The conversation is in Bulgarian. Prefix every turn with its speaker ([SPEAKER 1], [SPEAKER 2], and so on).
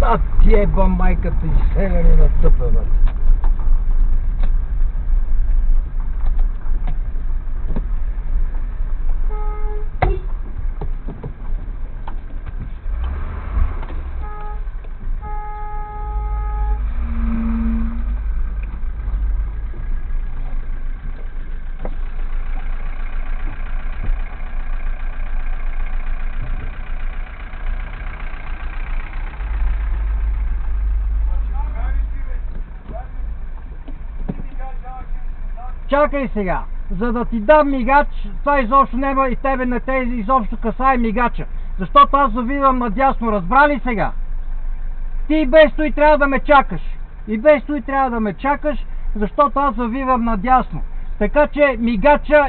[SPEAKER 1] А ти еба майката и сега не настъпа, бе. Чакай сега, за да ти дам мигач, това изобщо няма и тебе не те изобщо касае мигача. Защото аз завивам надясно, разбра ли сега? Ти без той трябва да ме чакаш. И без той трябва да ме чакаш, защото аз завивам надясно. Така че мигача